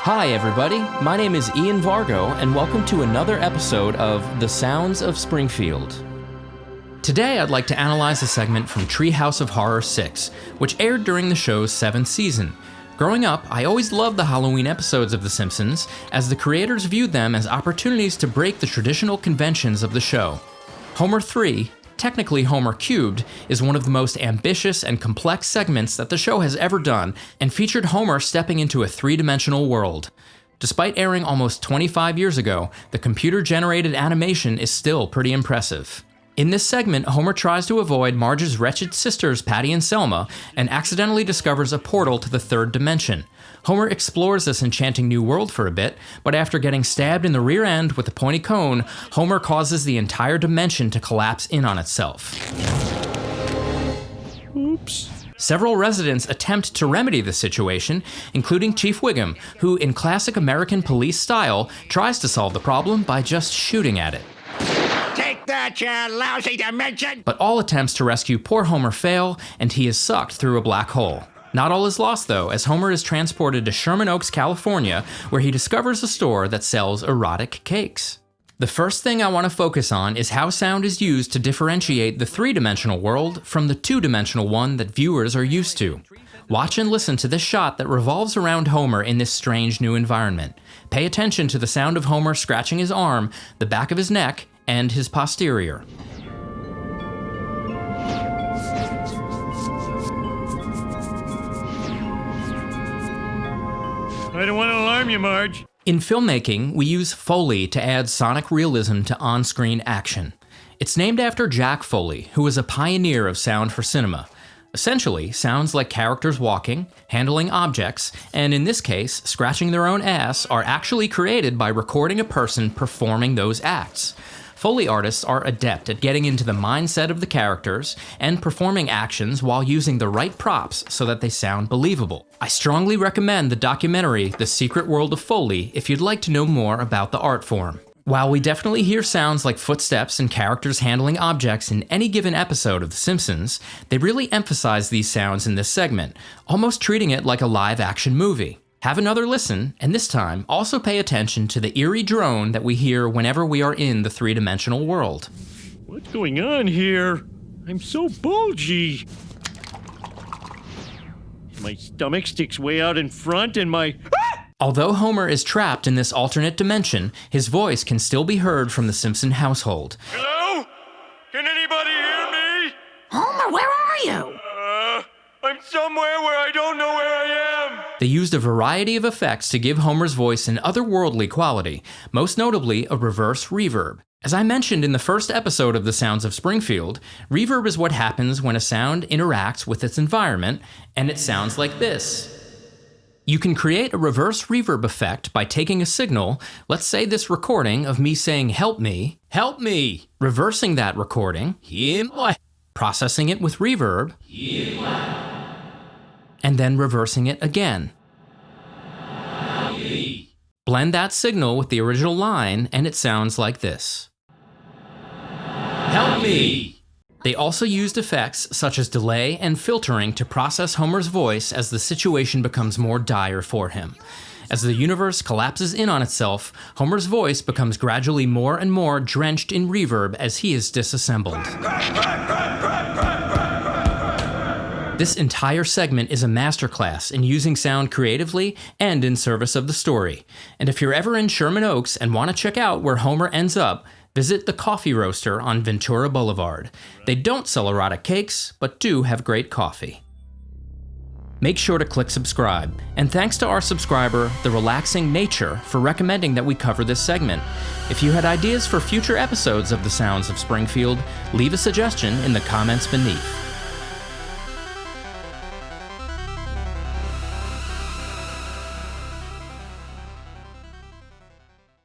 Hi everybody, my name is Ian Vargo and welcome to another episode of The Sounds of Springfield. Today I'd like to analyze a segment from Treehouse of Horror VI, which aired during the show's 7th season. Growing up, I always loved the Halloween episodes of The Simpsons, as the creators viewed them as opportunities to break the traditional conventions of the show. Homer 3, technically Homer Cubed, is one of the most ambitious and complex segments that the show has ever done, and featured Homer stepping into a three-dimensional world. Despite airing almost 25 years ago, the computer-generated animation is still pretty impressive. In this segment, Homer tries to avoid Marge's wretched sisters Patty and Selma, and accidentally discovers a portal to the third dimension. Homer explores this enchanting new world for a bit, but after getting stabbed in the rear end with a pointy cone, Homer causes the entire dimension to collapse in on itself. Oops. Several residents attempt to remedy the situation, including Chief Wiggum, who, in classic American police style, tries to solve the problem by just shooting at it. Take that, you lousy dimension! But all attempts to rescue poor Homer fail, and he is sucked through a black hole. Not all is lost, though, as Homer is transported to Sherman Oaks, California, where he discovers a store that sells erotic cakes. The first thing I want to focus on is how sound is used to differentiate the three-dimensional world from the two-dimensional one that viewers are used to. Watch and listen to this shot that revolves around Homer in this strange new environment. Pay attention to the sound of Homer scratching his arm, the back of his neck, and his posterior. I don't want to alarm you, Marge. In filmmaking, we use Foley to add sonic realism to on-screen action. It's named after Jack Foley, who was a pioneer of sound for cinema. Essentially, sounds like characters walking, handling objects, and in this case, scratching their own ass, are actually created by recording a person performing those acts. Foley artists are adept at getting into the mindset of the characters and performing actions while using the right props so that they sound believable. I strongly recommend the documentary The Secret World of Foley if you'd like to know more about the art form. While we definitely hear sounds like footsteps and characters handling objects in any given episode of The Simpsons, they really emphasize these sounds in this segment, almost treating it like a live-action movie. Have another listen, and this time, also pay attention to the eerie drone that we hear whenever we are in the three-dimensional world. What's going on here? I'm so bulgy. My stomach sticks way out in front and my... Although Homer is trapped in this alternate dimension, his voice can still be heard from the Simpson household. Hello? Can anybody hear me? Homer, where are you? I'm somewhere where I don't know where I am. They used a variety of effects to give Homer's voice an otherworldly quality, most notably a reverse reverb. As I mentioned in the first episode of The Sounds of Springfield, reverb is what happens when a sound interacts with its environment, and it sounds like this. You can create a reverse reverb effect by taking a signal, let's say this recording of me saying help me, reversing that recording, processing it with reverb, and then reversing it again. Blend that signal with the original line, and it sounds like this. Help me! They also used effects such as delay and filtering to process Homer's voice as the situation becomes more dire for him. As the universe collapses in on itself, Homer's voice becomes gradually more and more drenched in reverb as he is disassembled. This entire segment is a masterclass in using sound creatively and in service of the story. And if you're ever in Sherman Oaks and want to check out where Homer ends up, visit the Coffee Roaster on Ventura Boulevard. They don't sell erotic cakes, but do have great coffee. Make sure to click subscribe, and thanks to our subscriber, The Relaxing Nature, for recommending that we cover this segment. If you had ideas for future episodes of The Sounds of Springfield, leave a suggestion in the comments beneath.